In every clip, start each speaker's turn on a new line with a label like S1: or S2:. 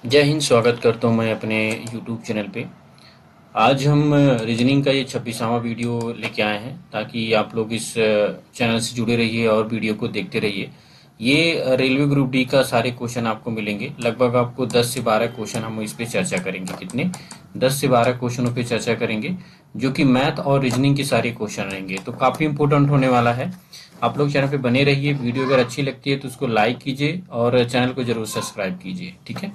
S1: जय हिंद। स्वागत करता हूँ मैं अपने YouTube चैनल पे। आज हम रीजनिंग का ये 26वां वीडियो लेके आए हैं ताकि आप लोग इस चैनल से जुड़े रहिए और वीडियो को देखते रहिए। ये रेलवे ग्रुप डी का सारे क्वेश्चन आपको मिलेंगे। लगभग आपको 10 से 12 क्वेश्चन हम इस पे चर्चा करेंगे। कितने? 10 से 12 क्वेश्चनों पे चर्चा करेंगे जो कि मैथ और रीजनिंग के सारे क्वेश्चन रहेंगे। तो काफ़ी इंपॉर्टेंट होने वाला है। आप लोग चैनल पे बने रहिए। वीडियो अगर अच्छी लगती है तो उसको लाइक कीजिए और चैनल को जरूर सब्सक्राइब कीजिए। ठीक है।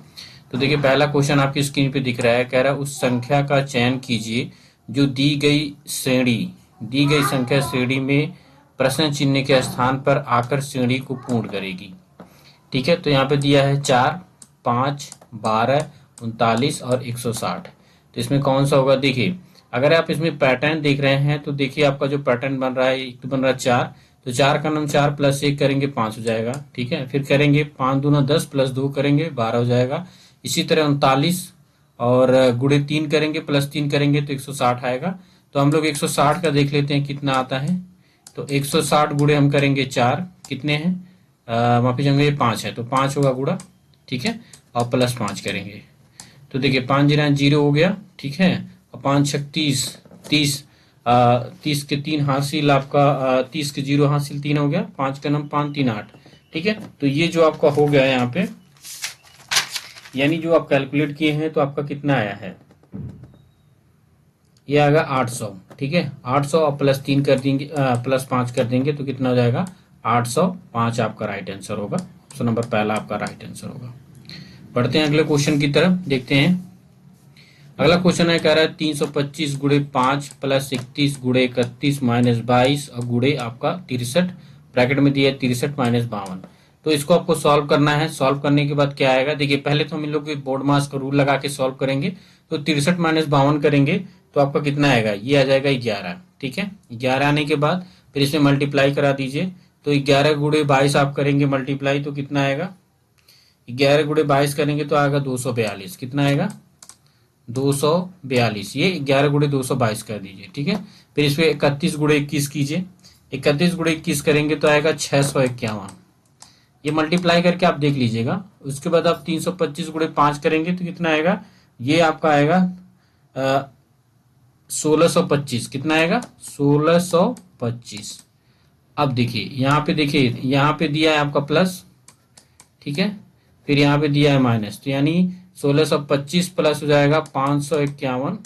S1: तो देखिए, पहला क्वेश्चन आपकी स्क्रीन पे दिख रहा है। कह रहा है उस संख्या का चयन कीजिए जो दी गई संख्या श्रेणी में प्रश्न चिन्ह के स्थान पर आकर श्रेणी को पूर्ण करेगी। ठीक है। तो यहाँ पे दिया है 4, 5, 12, 39 और 160। तो इसमें कौन सा होगा? देखिए, अगर आप इसमें पैटर्न देख रहे हैं तो देखिए आपका जो पैटर्न बन रहा है, एक तो बन रहा है 4। तो 4 का नाम 4 प्लस 1 करेंगे 5 हो जाएगा। ठीक है। फिर करेंगे 5 दूना 10 प्लस 2 करेंगे 12 हो जाएगा। इसी तरह 39 और गुणे 3 करेंगे प्लस 3 करेंगे तो 160 आएगा। तो हम लोग 160 का देख लेते हैं कितना आता है। तो 160 गुणे हम करेंगे 4, कितने हैं? माफी चाहूंगा, ये 5 है तो 5 होगा गुणा। ठीक है। और प्लस 5 करेंगे तो देखिए 5 जीरो 0 हो गया। ठीक है। और 5 छक 30, 30, 30 के 3 हासिल आपका, 30 के 0 हासिल 3 हो गया। 5 का नाम 5 3 8। ठीक है। तो ये जो आपका हो गया यहाँ पे, यानी जो आप कैलकुलेट किए हैं तो आपका कितना आया है? ये आएगा 800। ठीक है। 800 और प्लस 3 कर देंगे, प्लस 5 कर देंगे तो कितना हो जाएगा? 805 आपका राइट आंसर होगा। ऑप्शन नंबर पहला आपका राइट आंसर होगा। बढ़ते हैं अगले क्वेश्चन की तरफ, देखते हैं। अगला क्वेश्चन है, कह रहा है 325 गुणे 5 प्लस 31 गुणे 31 माइनस 22 और गुणे आपका 63, ब्रैकेट में दिया है 63 माइनस 52। तो इसको आपको सॉल्व करना है। सॉल्व करने के बाद क्या आएगा? देखिए, पहले तो हम इन लोग बोर्ड मास का रूल लगा के सॉल्व करेंगे। तो 63 माइनस 52 करेंगे तो आपका कितना आएगा? ये आ जाएगा 11। ठीक है। 11 आने के बाद फिर इसमें मल्टीप्लाई करा दीजिए। तो 11 गुणे 22 आप करेंगे मल्टीप्लाई तो कितना आएगा? 11 गुणे 22 करेंगे तो आएगा 242। कितना आएगा? 242। ये 11 गुणे 222 कर दीजिए। ठीक है। फिर इसमें 31 गुणे 21 कीजिए। 31 गुणे 21 करेंगे तो आएगा 651। ये मल्टीप्लाई करके आप देख लीजिएगा। उसके बाद आप 325 गुणे 5 करेंगे तो कितना आएगा? ये आपका आएगा 1625। कितना आएगा? 1625। अब देखिए यहाँ पे, देखिए यहाँ पे दिया है आपका प्लस। ठीक है। फिर यहाँ पे दिया है माइनस, तो यानी 1625 प्लस हो जाएगा 551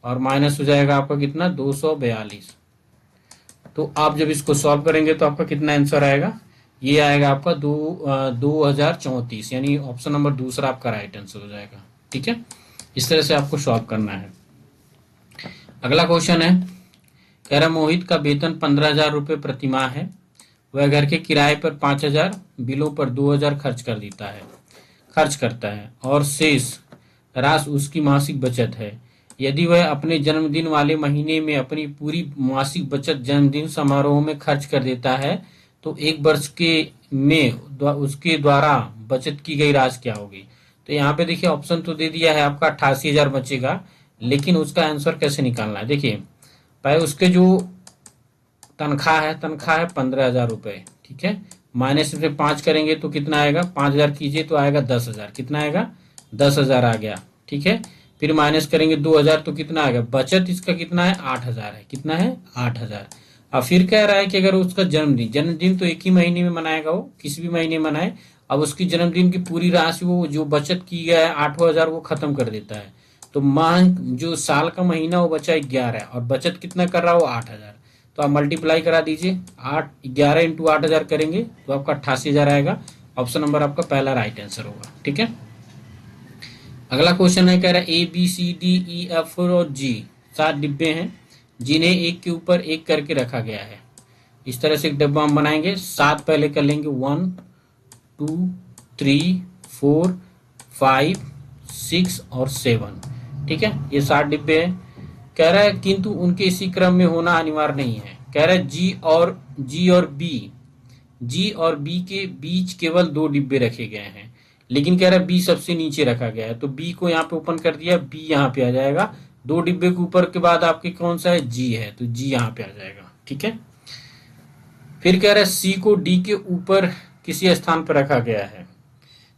S1: और माइनस हो जाएगा आपका कितना? 242। तो आप जब इसको सॉल्व करेंगे तो आपका कितना आंसर आएगा? ये आएगा आपका 2034, यानी ऑप्शन नंबर दूसरा आपका राइट आंसर हो जाएगा। ठीक है। इस तरह से आपको सॉल्व करना है। अगला क्वेश्चन है, कह रहा मोहित का वेतन 15,000 रुपये प्रति माह है। वह घर के किराए पर 5,000, बिलों पर 2,000 खर्च करता है और शेष राशि उसकी मासिक बचत है। यदि वह अपने जन्मदिन वाले महीने में अपनी पूरी मासिक बचत जन्मदिन समारोह में खर्च कर देता है तो एक वर्ष के में उसके द्वारा बचत की गई राशि क्या होगी? तो यहाँ पे देखिए ऑप्शन तो दे दिया है आपका 88,000 बचेगा, लेकिन उसका आंसर कैसे निकालना है? देखिए, पहले उसके जो तनख्वाह है 15,000 रुपये। ठीक है। माइनस में 5 करेंगे तो कितना आएगा? 5,000 कीजिए तो आएगा 10,000। कितना आएगा? 10,000 आ गया। ठीक है। फिर माइनस करेंगे 2,000 तो कितना आएगा? बचत इसका कितना है? 8,000 है। कितना है? 8,000। अब फिर कह रहा है कि अगर उसका जन्मदिन तो एक ही महीने में मनाएगा, वो किसी भी महीने मनाए। अब उसकी जन्मदिन की पूरी राशि, वो जो बचत की गया है 8,000, वो खत्म कर देता है। तो माह जो साल का महीना वो बचा 11 और बचत कितना कर रहा है वो 8,000। तो आप मल्टीप्लाई करा दीजिए। 11 इंटू 8,000 करेंगे तो आपका 88,000 आएगा। ऑप्शन नंबर आपका पहला राइट आंसर होगा। ठीक है। अगला क्वेश्चन है, कह रहा है A B C D E F और जी 7 डिब्बे हैं जिन्हें एक के ऊपर एक करके रखा गया है। इस तरह से एक डब्बा हम बनाएंगे। 7 पहले कर लेंगे, 1 2 3 4 5 6 और 7। ठीक है। ये 7 डिब्बे हैं। कह रहा है किंतु उनके इसी क्रम में होना अनिवार्य नहीं है। कह रहा है जी और बी के बीच केवल 2 डिब्बे रखे गए हैं, लेकिन कह रहा है बी सबसे नीचे रखा गया है। तो बी को यहाँ पे ओपन कर दिया, बी यहाँ पे आ जाएगा। 2 डिब्बे के ऊपर के बाद आपके कौन सा है? जी है, तो जी यहाँ पे आ जाएगा। ठीक है। फिर कह रहा है सी को डी के ऊपर किसी स्थान पर रखा गया है।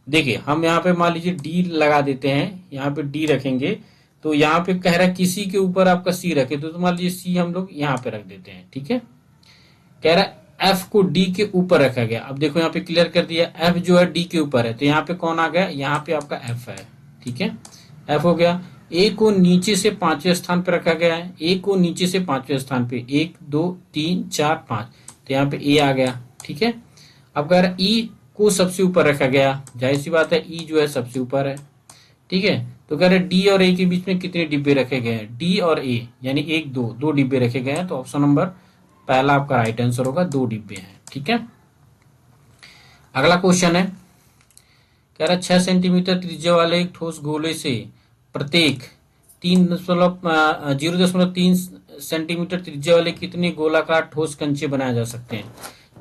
S1: देखिए हम यहाँ पे मान लीजिए डी लगा देते हैं, यहाँ पे डी रखेंगे, तो यहाँ पे कह रहा है किसी के ऊपर आपका सी रखे, तो मान लीजिए सी हम लोग यहाँ पे रख देते हैं। ठीक है, कह रहा है एफ को डी के ऊपर रखा गया। अब देखो यहाँ पे क्लियर कर दिया, एफ जो है डी के ऊपर है, तो यहाँ पे कौन आ गया, यहाँ पे आपका एफ है। ठीक है, एफ हो गया। ए को नीचे से पांचवें स्थान पे रखा गया है, ए को नीचे से पांचवें स्थान पे, 1 2 3 4 5, तो यहाँ पे ए आ गया। ठीक है, अब कह रहा है ई को सबसे ऊपर रखा गया, जाहिर सी बात है ई जो है सबसे ऊपर है। ठीक है, तो कह रहे डी और ए के बीच में कितने डिब्बे रखे गए हैं, डी और ए यानी 1 2 दो डिब्बे रखे गए हैं, तो ऑप्शन नंबर पहला आपका राइट आंसर होगा, 2 डिब्बे हैं। ठीक है, अगला क्वेश्चन है, कह रहा है 6 सेंटीमीटर त्रिज्या वाले एक ठोस गोले से प्रत्येक 0.3 सेंटीमीटर त्रिज्या वाले कितने गोलाकार ठोस कंचे बनाए जा सकते हैं।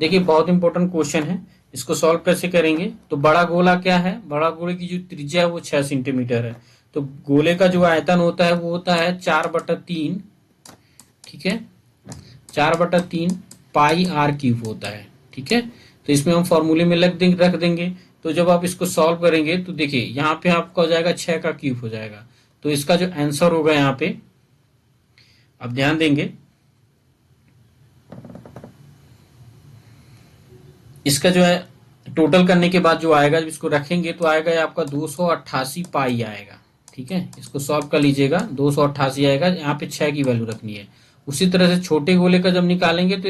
S1: देखिए बहुत इंपॉर्टेंट क्वेश्चन है, इसको सॉल्व कैसे करेंगे। तो बड़ा गोला क्या है, बड़ा गोले की जो त्रिज्या है वो 6 सेंटीमीटर है, तो गोले का जो आयतन होता है वो होता है 4/3। ठीक है, 4/3 पाई आर क्यूब होता है। ठीक है, तो इसमें हम फॉर्मूले में रख देंगे। तो जब आप इसको सॉल्व करेंगे तो देखिए यहाँ पे आपका हो जाएगा 6 का क्यूब हो जाएगा, तो इसका जो आंसर होगा यहाँ पे, अब ध्यान देंगे, इसका जो है टोटल करने के बाद जो आएगा, जब इसको रखेंगे तो आएगा आपका 288 पाई आएगा। ठीक है, इसको सॉल्व कर लीजिएगा, 288 आएगा, यहाँ पे 6 की वैल्यू रखनी है। उसी तरह से छोटे गोले का जब निकालेंगे तो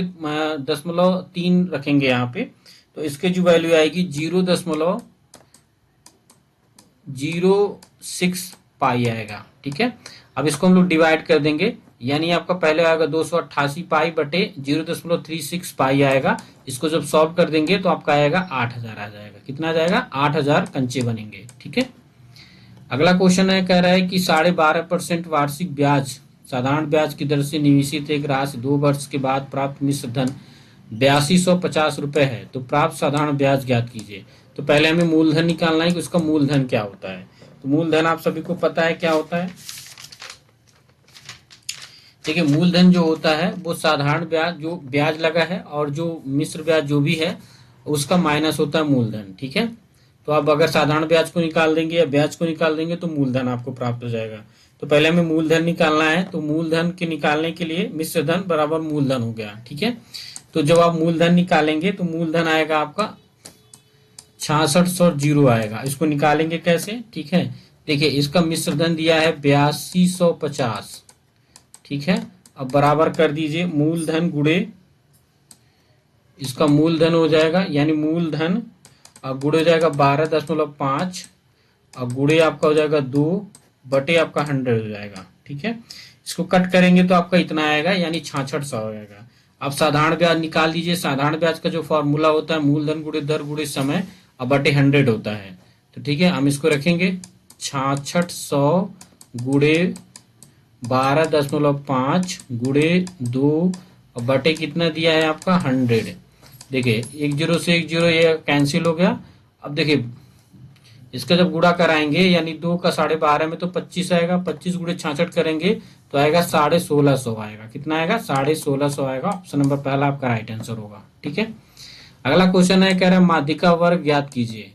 S1: 0.3 रखेंगे यहाँ पे, तो इसके जो वैल्यू आएगी 0.06 पाई आएगा। ठीक है, अब इसको हम लोग डिवाइड कर देंगे, यानी आपका पहले आएगा 288 पाई बटे 0.36 पाई आएगा। इसको जब सॉल्व कर देंगे तो आपका आएगा 8000 आ जाएगा। कितना आ जाएगा, 8000 कंचे बनेंगे। ठीक है, अगला क्वेश्चन है, कह रहा है कि 12.5% वार्षिक ब्याज साधारण ब्याज की दर से निवेशित एक राशि 2 वर्ष के बाद प्राप्त मिश्र धन 8250 रुपए है, तो प्राप्त साधारण ब्याज ज्ञात कीजिए। तो पहले हमें मूलधन निकालना है कि उसका मूलधन क्या होता है। तो मूलधन आप सभी को पता है क्या होता है। देखिए मूलधन जो होता है वो साधारण ब्याज, जो ब्याज लगा है और जो मिश्र ब्याज जो भी है उसका माइनस होता है मूलधन। ठीक है, तो आप अगर साधारण ब्याज को निकाल देंगे या ब्याज को निकाल देंगे तो मूलधन आपको प्राप्त हो जाएगा। तो पहले हमें मूलधन निकालना है, तो मूलधन के निकालने के लिए मिश्र धन बराबर मूलधन हो गया। ठीक है, तो जब आप मूलधन निकालेंगे तो मूलधन आएगा आपका 6600 जीरो आएगा। इसको निकालेंगे कैसे, ठीक है, देखिए इसका मिश्र धन दिया है 8250। ठीक है, अब बराबर कर दीजिए मूलधन गुणे इसका मूलधन हो जाएगा, यानी मूलधन गुणे हो जाएगा 12.5 और गुणे आपका हो जाएगा 2 बटे आपका 100 हो जाएगा। ठीक है, इसको कट करेंगे तो आपका इतना आएगा, यानी 6600 हो जाएगा। अब साधारण ब्याज निकाल दीजिए। साधारण ब्याज का जो फॉर्मूला होता है मूलधन गुणे दर गुणे समय और बटे 100 होता है। तो ठीक है, हम इसको रखेंगे 6600 गुणे 12.5 गुणे 2 और बटे कितना दिया है आपका 100। देखिए 1 0 से 1 0 ये कैंसिल हो गया। अब देखिए इसका जब गुणा कराएंगे यानी 2 का 12.5 में तो 25 आएगा, 25 गुणे 66 करेंगे तो आएगा 1650 आएगा। कितना आएगा, 1650 आएगा। ऑप्शन नंबर पहला आपका राइट आंसर होगा। ठीक है, अगला क्वेश्चन है, कह रहा है माध्यिका वर्ग ज्ञात कीजिए।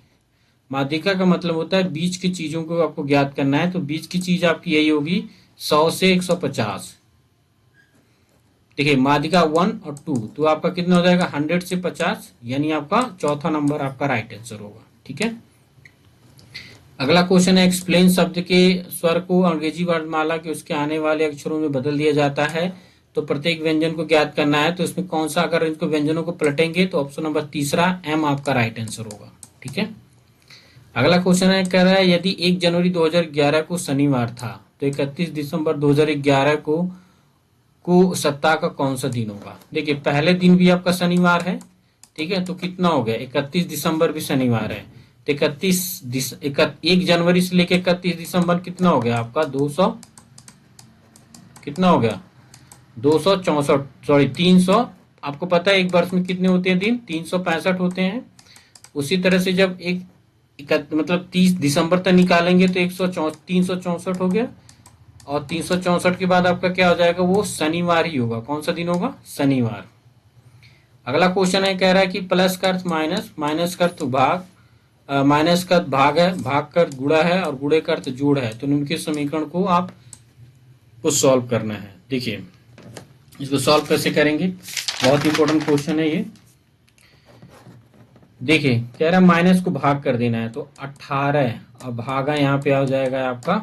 S1: माध्यिका का मतलब होता है बीच की चीजों को आपको ज्ञात करना है, तो बीच की चीज आपकी यही होगी 100 से 150। देखिए माध्यिका 1 और 2, तो आपका कितना हो जाएगा 100 से 50, यानी आपका चौथा नंबर आपका राइट आंसर होगा। ठीक है, अगला क्वेश्चन है, एक्सप्लेन शब्द के स्वर को अंग्रेजी वर्णमाला के उसके आने वाले अक्षरों में बदल दिया जाता है, तो प्रत्येक व्यंजन को ज्ञात करना है। तो इसमें कौन सा, अगर इनको व्यंजनों को पलटेंगे तो ऑप्शन नंबर तीसरा एम आपका राइट आंसर होगा। ठीक है, अगला क्वेश्चन है, कह रहा है यदि 1 जनवरी 2011 को शनिवार था तो 31 दिसंबर 2011 को सप्ताह का कौन सा दिन होगा। देखिए पहले दिन भी आपका शनिवार है, ठीक है, तो कितना हो गया 31 दिसंबर भी शनिवार है, तो 1 जनवरी से लेकर 31 दिसंबर कितना हो गया आपका 200, कितना हो गया 264, सॉरी 300। आपको पता है एक वर्ष में कितने होते हैं दिन, 365 होते हैं। उसी तरह से जब मतलब 30 दिसंबर तक निकालेंगे तो 364 हो गया, और 364 के बाद आपका क्या हो जाएगा, वो शनिवार ही होगा। कौन सा दिन होगा, शनिवार। अगला क्वेश्चन है, कह रहा है कि प्लस का अर्थ माइनस, माइनस का अर्थ भाग, माइनस का भाग है, भाग का अर्थ गुणा है और गुणे का अर्थ जोड़ है। तो निम्नलिखित समीकरण को आप को सॉल्व करना है। देखिए इसको सॉल्व कैसे करेंगे, बहुत इंपॉर्टेंट क्वेश्चन है ये। देखिए कह रहा है माइनस को भाग कर देना है, तो 18 और भागा यहाँ पे आ जाएगा आपका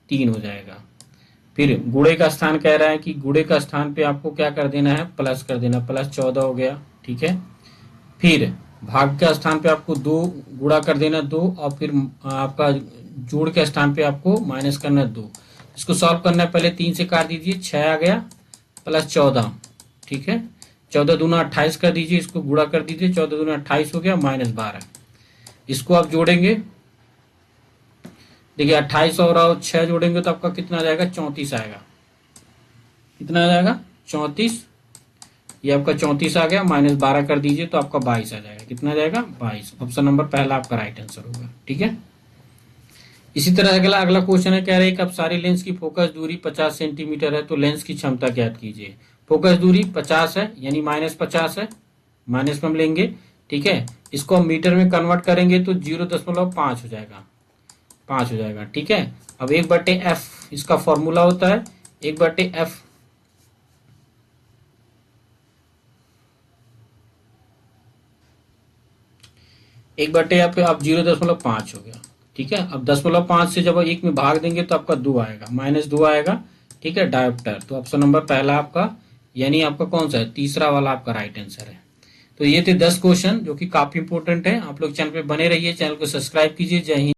S1: 3 हो जाएगा। फिर गुणे का स्थान कह रहा है कि गुणे का स्थान पे आपको क्या कर देना है, प्लस कर देना, प्लस 14 हो गया, ठीक है। फिर भाग के स्थान पे आपको 2 गुणा कर देना 2, और फिर आपका जोड़ के स्थान पे आपको माइनस करना 2। इसको सॉल्व करना है, पहले 3 से काट दीजिए, 6 आ गया, प्लस 14, ठीक है। 14 दूना 28 कर दीजिए, इसको गुणा कर दीजिए, 14 दूना 28 हो गया, माइनस 12। इसको आप जोड़ेंगे, देखिए 28 और 6 जोड़ेंगे तो आपका कितना आ जाएगा, 34 आएगा। कितना आ जाएगा, 34। ये आपका 34 आ गया, माइनस 12 कर दीजिए तो आपका 22 आ जाएगा। कितना आ जाएगा, 22। ऑप्शन नंबर पहला आपका राइट आंसर होगा, ठीक है। इसी तरह अगला क्वेश्चन है, कह रहे हैं कि अब सारी लेंस की फोकस दूरी 50 सेंटीमीटर है, तो लेंस की क्षमता ज्ञात कीजिए। फोकस दूरी 50 है, यानी -50 है, माइनस में हम लेंगे, ठीक है। इसको हम मीटर में कन्वर्ट करेंगे तो 0.5 हो जाएगा, 5 हो जाएगा, ठीक है। अब 1/f इसका फॉर्मूला होता है, 1/f 1/f आप 0.5 हो गया, ठीक है। अब 0.5 से जब 1 में भाग देंगे तो आपका 2 आएगा, -2 आएगा, ठीक है, डायोप्टर। तो ऑप्शन नंबर पहला आपका, यानी आपका कौन सा है, तीसरा वाला आपका राइट आंसर है। तो ये थे 10 क्वेश्चन जो कि काफी इंपॉर्टेंट है। आप लोग चैनल पे बने रहिए, चैनल को सब्सक्राइब कीजिए। जय हिंद।